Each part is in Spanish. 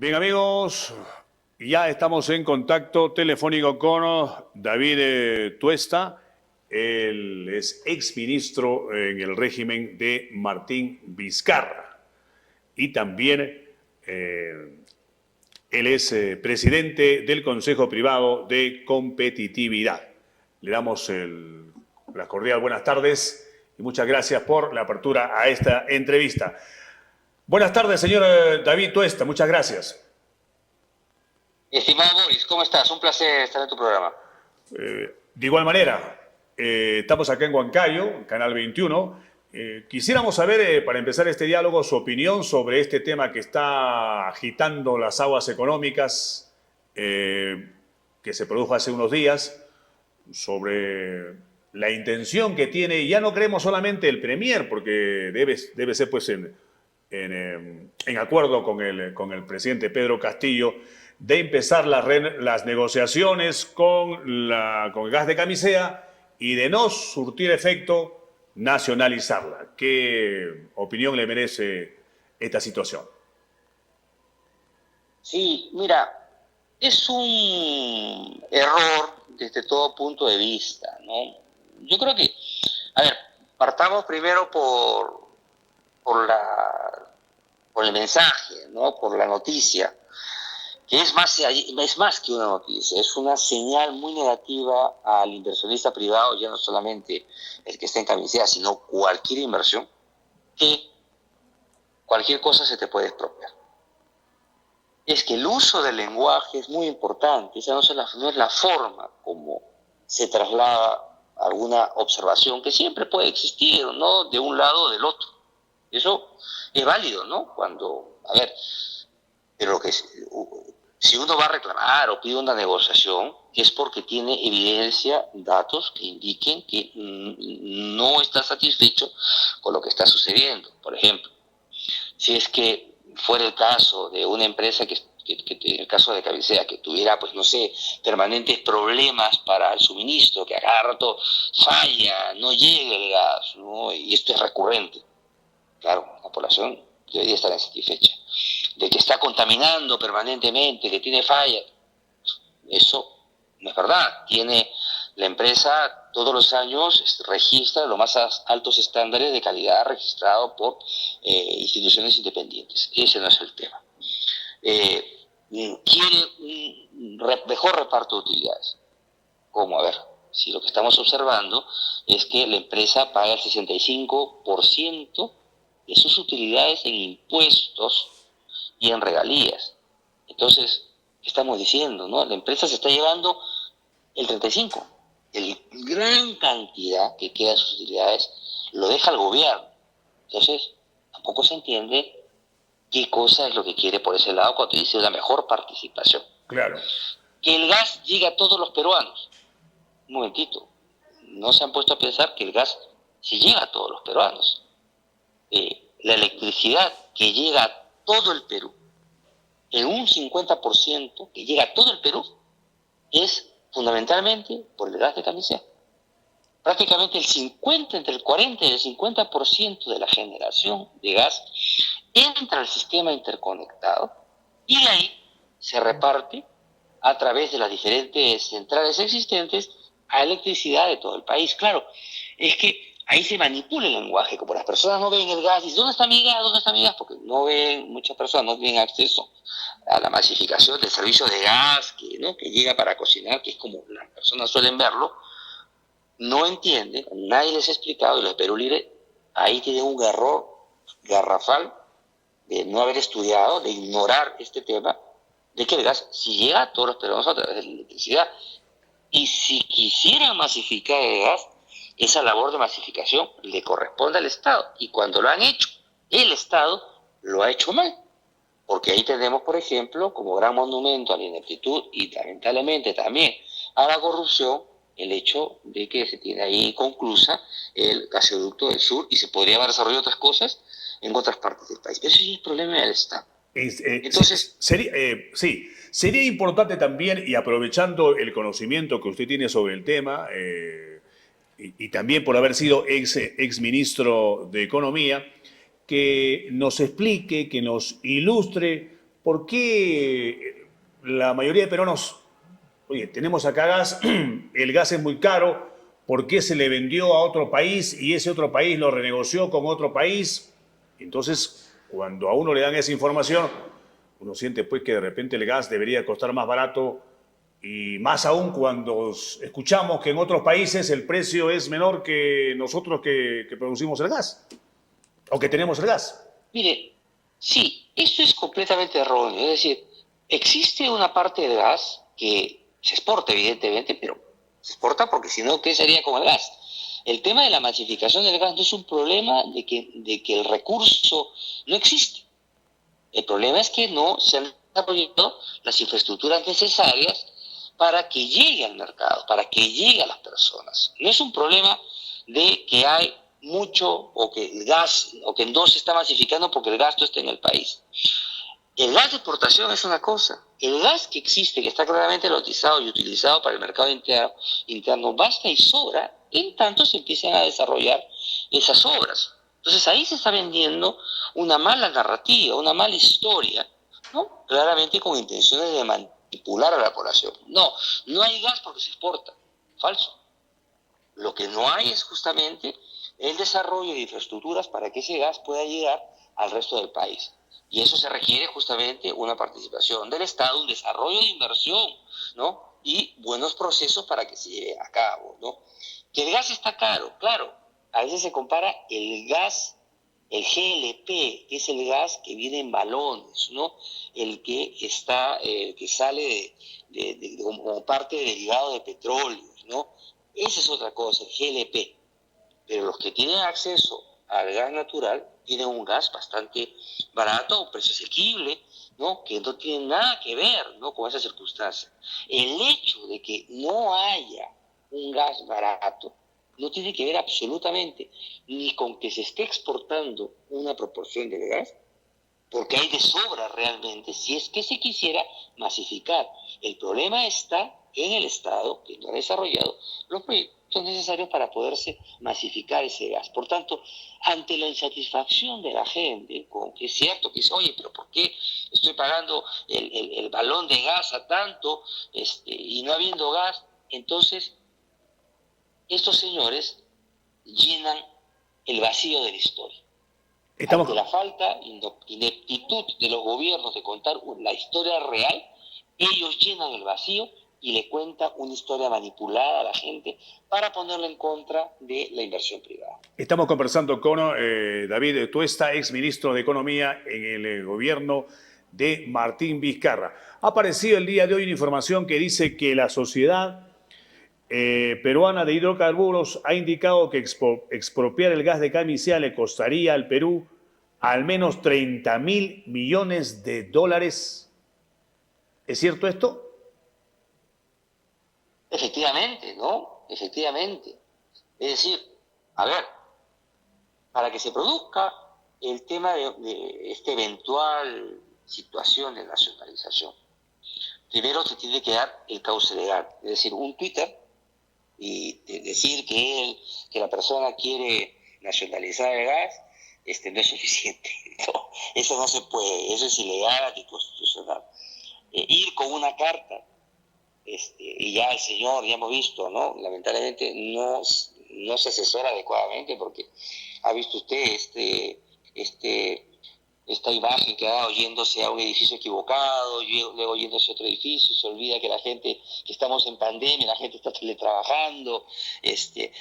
Bien, amigos, ya estamos en contacto telefónico con David Tuesta. Él es exministro en el régimen de Martín Vizcarra y también él es presidente del Consejo Privado de Competitividad. Le damos la cordial buenas tardes y muchas gracias por la apertura a esta entrevista. Buenas tardes, señor David Tuesta, muchas gracias. Estimado Boris, ¿cómo estás? Un placer estar en tu programa. De igual manera, estamos acá en Huancayo, Canal 21. Quisiéramos saber, para empezar este diálogo, su opinión sobre este tema que está agitando las aguas económicas, que se produjo hace unos días, sobre la intención que tiene, ya no creemos solamente el Premier, porque debe ser pues en acuerdo con el presidente Pedro Castillo, de empezar las negociaciones con el gas de camisea y de no surtir efecto, nacionalizarla. ¿Qué opinión le merece esta situación? Sí, mira, es un error desde todo punto de vista, ¿no? Yo creo que, a ver, partamos primero por el mensaje, ¿no? Por la noticia, que es más que una noticia, es una señal muy negativa al inversionista privado, ya no solamente el que está en camisea, sino cualquier inversión, que cualquier cosa se te puede expropiar. Es que el uso del lenguaje es muy importante, esa no es la forma como se traslada alguna observación que siempre puede existir, ¿no? De un lado o del otro. Eso es válido, ¿no? Pero que si uno va a reclamar o pide una negociación, es porque tiene evidencia, datos que indiquen que no está satisfecho con lo que está sucediendo. Por ejemplo, si es que fuera el caso de una empresa que en el caso de Cabecea, que tuviera, pues no sé, permanentes problemas para el suministro, que a cada rato falla, no llega el gas, ¿no? Y esto es recurrente. Claro, la población debería estar insatisfecha. De que está contaminando permanentemente, que tiene fallas, eso no es verdad. La empresa todos los años registra los más altos estándares de calidad registrados por instituciones independientes. Ese no es el tema. Quiere un mejor reparto de utilidades. ¿Cómo? A ver, si lo que estamos observando es que la empresa paga el 65% de sus utilidades en impuestos y en regalías. Entonces, ¿qué estamos diciendo? ¿No? La empresa se está llevando el 35%. La gran cantidad que queda de sus utilidades lo deja el gobierno. Entonces, tampoco se entiende qué cosa es lo que quiere por ese lado cuando dice una mejor participación. Claro. Que el gas llegue a todos los peruanos. Un momentito. No se han puesto a pensar que el gas sí llega a todos los peruanos. La electricidad que llega a todo el Perú, en un 50% que llega a todo el Perú, es fundamentalmente por el gas de camisea. Prácticamente entre el 40 y el 50% de la generación de gas entra al sistema interconectado y de ahí se reparte a través de las diferentes centrales existentes a electricidad de todo el país. Claro, es que ahí se manipula el lenguaje, como las personas no ven el gas, dicen, ¿dónde está mi gas? ¿Dónde está mi gas? Porque muchas personas no tienen acceso a la masificación del servicio de gas que llega para cocinar, que es como las personas suelen verlo, no entienden, nadie les ha explicado, y los Perú Libre ahí tienen un error garrafal de no haber estudiado, de ignorar este tema, de que el gas si llega a todos los peruanos a través de la electricidad. Y si quisieran masificar el gas, esa labor de masificación le corresponde al Estado. Y cuando lo han hecho, el Estado lo ha hecho mal. Porque ahí tenemos, por ejemplo, como gran monumento a la ineptitud y lamentablemente también a la corrupción, el hecho de que se tiene ahí conclusa el gasoducto del sur y se podría haber desarrollado otras cosas en otras partes del país. Ese es el problema del Estado. Entonces, sería importante también, y aprovechando el conocimiento que usted tiene sobre el tema, y también por haber sido ex ministro de Economía, que nos explique, que nos ilustre ¿por qué la mayoría de peruanos, oye, tenemos acá gas, el gas es muy caro, ¿por qué se le vendió a otro país y ese otro país lo renegoció con otro país? Entonces, cuando a uno le dan esa información, uno siente pues que de repente el gas debería costar más barato y más aún cuando escuchamos que en otros países el precio es menor que nosotros que producimos el gas o que tenemos el gas. Mire, sí, esto es completamente erróneo. Es decir, existe una parte del gas que se exporta, evidentemente, pero se exporta porque si no, ¿qué sería con el gas? El tema de la masificación del gas no es un problema de que el recurso no existe. El problema es que no se han desarrollado las infraestructuras necesarias para que llegue al mercado, para que llegue a las personas. No es un problema de que hay mucho o que el gas o que no se está masificando porque el gasto está en el país. El gas de exportación es una cosa. El gas que existe, que está claramente lotizado y utilizado para el mercado interno, basta y sobra en tanto se empiezan a desarrollar esas obras. Entonces ahí se está vendiendo una mala narrativa, una mala historia, ¿no? Claramente con intenciones de manipular a la población. No, no hay gas porque se exporta. Falso. Lo que no hay es justamente el desarrollo de infraestructuras para que ese gas pueda llegar al resto del país. Y eso se requiere justamente una participación del Estado, un desarrollo de inversión, ¿no? Y buenos procesos para que se lleve a cabo, ¿no? Que el gas está caro, claro. A veces se compara el gas, el GLP, que es el gas que viene en balones, ¿no? El que está, que sale como parte del derivado de petróleo, ¿no? Esa es otra cosa, el GLP. Pero los que tienen acceso al gas natural tienen un gas bastante barato, a un precio asequible, ¿no? Que no tiene nada que ver, ¿no?, con esa circunstancia. El hecho de que no haya un gas barato no tiene que ver absolutamente ni con que se esté exportando una proporción de gas, porque hay de sobra realmente, si es que se quisiera masificar. El problema está en el Estado, que no ha desarrollado los proyectos necesarios para poderse masificar ese gas. Por tanto, ante la insatisfacción de la gente, con que es cierto que dice, oye, pero ¿por qué estoy pagando el balón de gas a tanto y no habiendo gas? Entonces, estos señores llenan el vacío de la historia. Estamos, Ante la falta, ineptitud de los gobiernos de contar la historia real, ellos llenan el vacío y le cuentan una historia manipulada a la gente para ponerla en contra de la inversión privada. estamos conversando con David Tuesta, ex ministro de Economía en el gobierno de Martín Vizcarra. Ha aparecido el día de hoy una información que dice que la sociedad peruana de hidrocarburos ha indicado que expropiar el gas de Camisea le costaría al Perú al menos 30.000 millones de dólares. ¿Es cierto esto? Efectivamente, ¿no? Efectivamente. Es decir, a ver, para que se produzca el tema de esta eventual situación de nacionalización, primero se tiene que dar el cauce legal, es decir, un Twitter y decir que la persona quiere nacionalizar el gas, no es suficiente. No, eso no se puede, eso es ilegal, anticonstitucional. Ir con una carta, y ya el señor, ya hemos visto, ¿no? Lamentablemente no se asesora adecuadamente porque ha visto usted esta imagen que ha dado yéndose a un edificio equivocado, luego yéndose a otro edificio, se olvida que la gente, que estamos en pandemia, la gente está teletrabajando,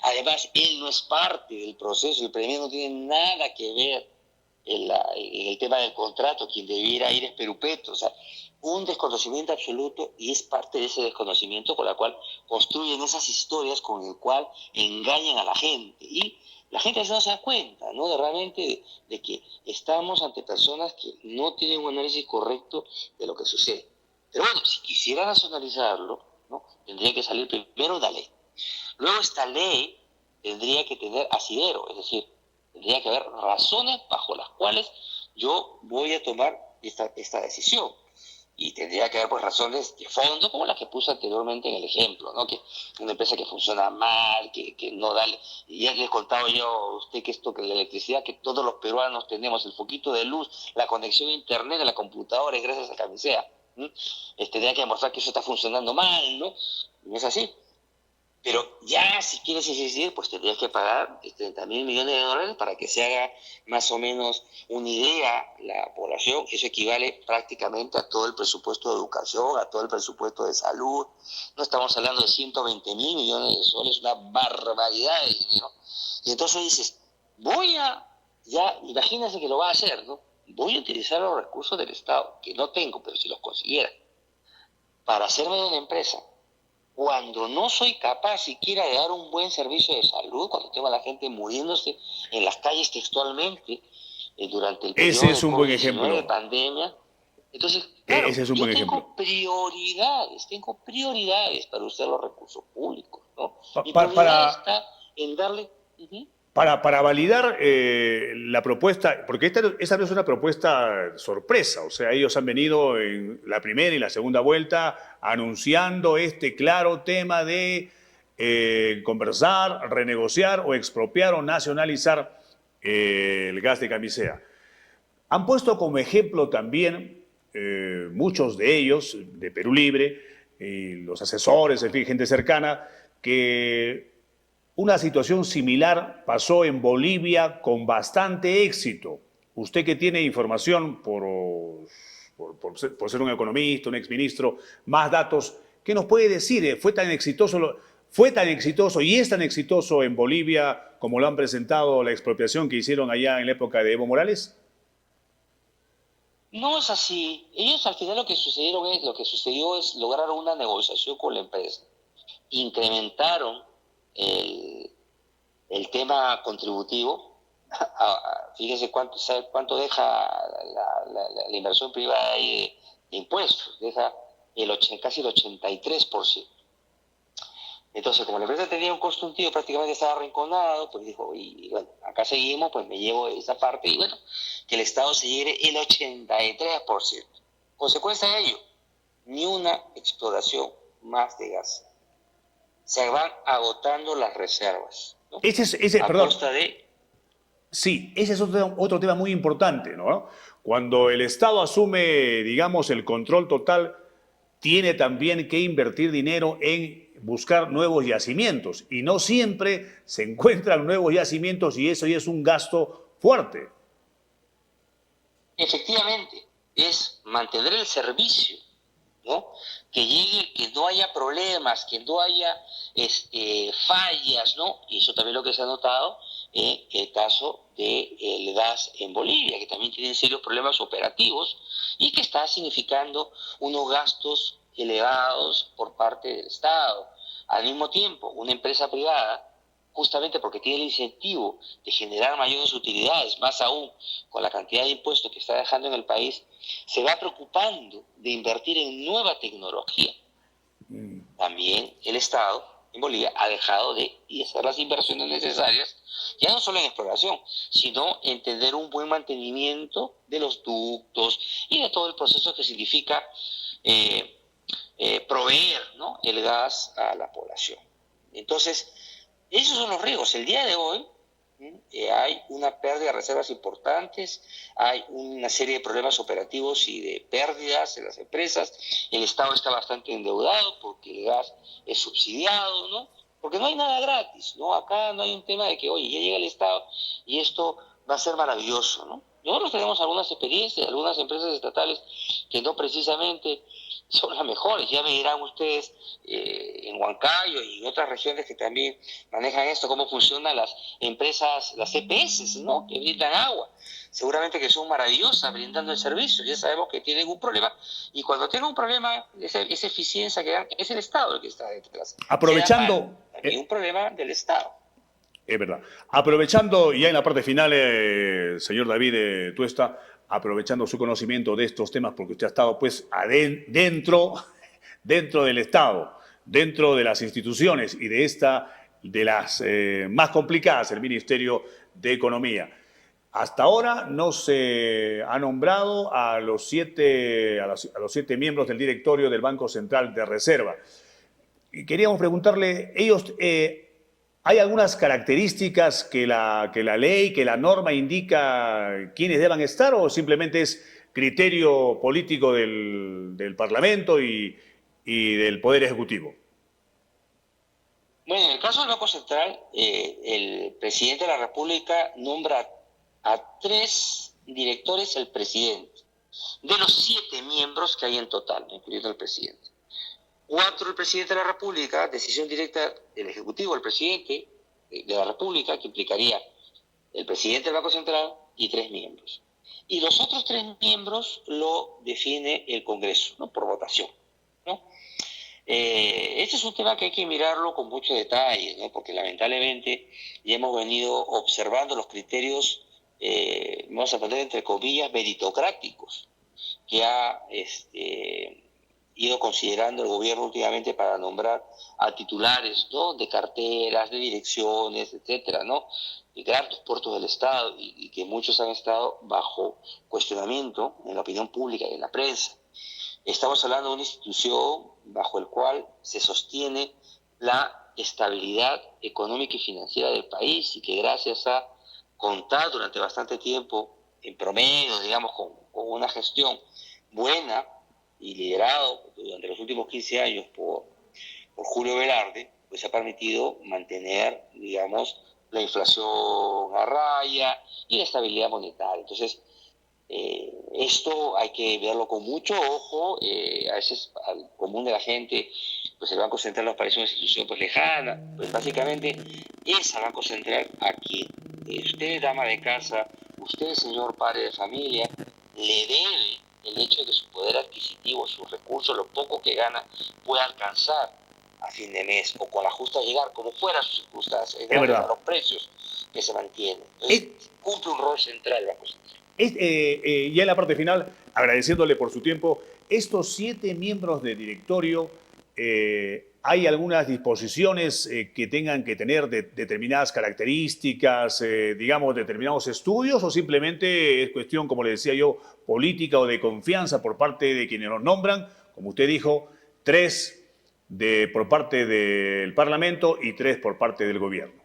además él no es parte del proceso, el premier no tiene nada que ver en el tema del contrato, quien debiera ir es Perupetro, o sea, un desconocimiento absoluto, y es parte de ese desconocimiento con la cual construyen esas historias con el cual engañan a la gente, y la gente no se da cuenta, ¿no?, realmente de que estamos ante personas que no tienen un análisis correcto de lo que sucede. Pero bueno, si quisiera nacionalizarlo, ¿no?, tendría que salir primero una ley. Luego esta ley tendría que tener asidero, es decir, tendría que haber razones bajo las cuales yo voy a tomar esta decisión. Y tendría que haber pues razones de fondo como las que puse anteriormente en el ejemplo, ¿no? Que una empresa que funciona mal, que no da... Ya le he contado yo a usted que esto, que la electricidad que todos los peruanos tenemos, el foquito de luz, la conexión a internet de la computadora es gracias a Camisea. Tendría que demostrar que eso está funcionando mal, ¿no? No es así. Pero ya si quieres insistir, pues tendrías que pagar 30.000 millones de dólares para que se haga más o menos una idea la población. Eso equivale prácticamente a todo el presupuesto de educación, a todo el presupuesto de salud. No estamos hablando de 120.000 millones de soles, una barbaridad de dinero. Y entonces dices, ya, imagínense que lo va a hacer, ¿no? Voy a utilizar los recursos del Estado, que no tengo, pero si los consiguiera, para hacerme de una empresa cuando no soy capaz siquiera de dar un buen servicio de salud, cuando tengo a la gente muriéndose en las calles textualmente durante el Ese periodo es de un buen COVID-19, de ejemplo. pandemia. Entonces, claro, Ese es un yo buen ejemplo. tengo prioridades para usar los recursos públicos, ¿no? Pa- Mi pa- prioridad para, está en darle... para validar la propuesta, porque esta no es una propuesta sorpresa, o sea, ellos han venido en la primera y la segunda vuelta anunciando este claro tema de conversar, renegociar o expropiar o nacionalizar el gas de Camisea. Han puesto como ejemplo también muchos de ellos, de Perú Libre, y los asesores, en fin, gente cercana, que una situación similar pasó en Bolivia con bastante éxito. Usted que tiene información por ser un economista, un exministro, más datos, ¿qué nos puede decir? ¿Fue tan exitoso y es tan exitoso en Bolivia como lo han presentado la expropiación que hicieron allá en la época de Evo Morales? No es así. Ellos al final lo que sucedió es lograr una negociación con la empresa. Incrementaron el, el tema contributivo. Fíjese cuánto deja la inversión privada ahí de impuestos, deja casi el 83%. Entonces, como la empresa tenía un costo untido, prácticamente estaba arrinconado, pues dijo, y bueno, acá seguimos, pues me llevo esa parte, y bueno, que el Estado se lleve el 83%. Consecuencia de ello, ni una exploración más de gas. Se van agotando las reservas, ¿no? A Perdón, costa de... sí, ese es otro tema muy importante, ¿no? Cuando el Estado asume, digamos, el control total, tiene también que invertir dinero en buscar nuevos yacimientos y no siempre se encuentran nuevos yacimientos y eso ya es un gasto fuerte. Efectivamente, es mantener el servicio, ¿no? Que llegue, que no haya problemas, que no haya fallas, ¿no? Y eso también es lo que se ha notado en el caso del gas en Bolivia, que también tiene serios problemas operativos y que está significando unos gastos elevados por parte del Estado. Al mismo tiempo, una empresa privada, justamente porque tiene el incentivo de generar mayores utilidades, más aún con la cantidad de impuestos que está dejando en el país, se va preocupando de invertir en nueva tecnología. También el Estado en Bolivia ha dejado de hacer las inversiones necesarias, ya no solo en exploración, sino en tener un buen mantenimiento de los ductos y de todo el proceso que significa proveer, ¿no?, el gas a la población. Entonces, esos son los riesgos. El día de hoy hay una pérdida de reservas importantes, hay una serie de problemas operativos y de pérdidas en las empresas. El Estado está bastante endeudado porque el gas es subsidiado, ¿no? Porque no hay nada gratis, ¿no? Acá no hay un tema de que, oye, ya llega el Estado y esto va a ser maravilloso, ¿no? Nosotros tenemos algunas experiencias, algunas empresas estatales que no precisamente son las mejores. Ya me dirán ustedes en Huancayo y en otras regiones que también manejan esto, cómo funcionan las empresas, las EPS, ¿no?, que brindan agua. Seguramente que son maravillosas brindando el servicio. Ya sabemos que tienen un problema y cuando tienen un problema, esa eficiencia que dan, es el Estado el que está detrás. Sea mal, Aprovechando, también un problema del Estado. es verdad, aprovechando ya en la parte final, señor David Tuesta, aprovechando su conocimiento de estos temas, porque usted ha estado pues dentro del Estado, dentro de las instituciones y de las más complicadas, el Ministerio de Economía. Hasta ahora no se ha nombrado a los 7 miembros del directorio del Banco Central de Reserva. Y queríamos preguntarle, ellos, ¿hay algunas características que la ley, que la norma indica quiénes deban estar o simplemente es criterio político del Parlamento y del Poder Ejecutivo? Bueno, en el caso del Banco Central, el presidente de la República nombra a 3 directores el presidente, de los 7 miembros que hay en total, incluyendo el presidente. 4 el presidente de la República, decisión directa del Ejecutivo, el presidente de la República, que implicaría el presidente del Banco Central y 3 miembros. Y los otros 3 miembros lo define el Congreso, ¿no? Por votación, ¿no? Este es un tema que hay que mirarlo con mucho detalle, ¿no? Porque lamentablemente ya hemos venido observando los criterios, vamos a poner entre comillas, meritocráticos, que ha ido considerando el gobierno últimamente para nombrar a titulares, ¿no? De carteras, de direcciones, etcétera, ¿no? De grandes puertos del Estado y que muchos han estado bajo cuestionamiento en la opinión pública y en la prensa. Estamos hablando de una institución bajo el cual se sostiene la estabilidad económica y financiera del país y que gracias a contar durante bastante tiempo, en promedio, digamos, con una gestión buena y liderado durante los últimos 15 años por Julio Velarde, pues ha permitido mantener, digamos, la inflación a raya y la estabilidad monetaria. Entonces, esto hay que verlo con mucho ojo. A veces al común de la gente, pues el Banco Central nos parece una institución pues lejana. Pues básicamente es al Banco Central a quien usted, dama de casa, usted, señor padre de familia, le debe el hecho de que su poder adquisitivo, sus recursos, lo poco que gana, pueda alcanzar a fin de mes o con la justa llegar, como fuera su circunstancia, gracias a los precios que se mantienen. Entonces, cumple un rol central el Banco Central. Ya en la parte final, agradeciéndole por su tiempo, estos 7 miembros de directorio, ¿hay algunas disposiciones que tengan que tener determinadas características, digamos, determinados estudios, o simplemente es cuestión, como le decía yo, política o de confianza por parte de quienes los nombran? Como usted dijo, 3 por parte del Parlamento y 3 por parte del gobierno.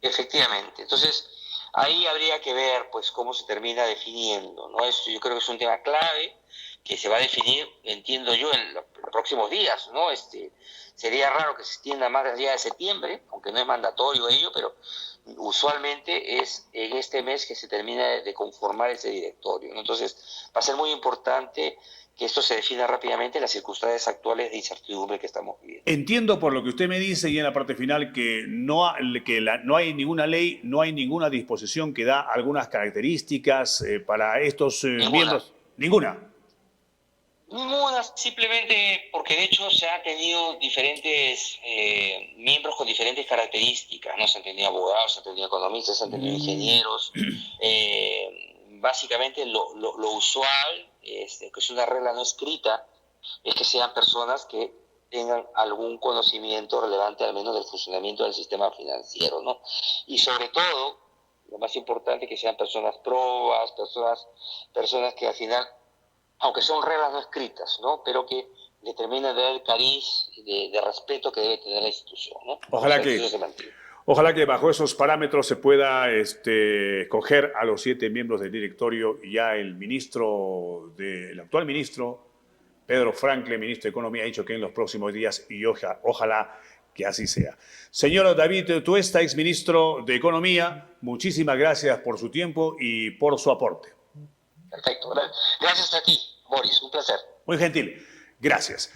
Efectivamente. Entonces, ahí habría que ver pues cómo se termina definiendo, ¿no? Esto yo creo que es un tema clave que se va a definir, entiendo yo, en los próximos días, ¿no? Sería raro que se extienda más allá de septiembre, aunque no es mandatorio ello, pero usualmente es en este mes que se termina de conformar ese directorio, ¿no? Entonces, va a ser muy importante que esto se defina rápidamente en las circunstancias actuales de incertidumbre que estamos viviendo. Entiendo por lo que usted me dice y en la parte final que no hay ninguna ley, no hay ninguna disposición que da algunas características para estos miembros. ¿Ninguna? Ninguna, simplemente porque de hecho se han tenido diferentes miembros con diferentes características, ¿no? Se han tenido abogados, se han tenido economistas, se han tenido ingenieros. Básicamente lo usual, que es una regla no escrita, es que sean personas que tengan algún conocimiento relevante al menos del funcionamiento del sistema financiero, ¿no? Y sobre todo, lo más importante, que sean personas probas, personas que al final, aunque son reglas no escritas, ¿no? Pero que determinan el cariz de respeto que debe tener la institución, ¿no? Ojalá que bajo esos parámetros se pueda escoger a los 7 miembros del directorio y ya el actual ministro, Pedro Franklin, ministro de Economía, ha dicho que en los próximos días, y ojalá que así sea. Señor David Tuesta, exministro de Economía, muchísimas gracias por su tiempo y por su aporte. Perfecto. Gracias a ti, Boris. Un placer. Muy gentil. Gracias.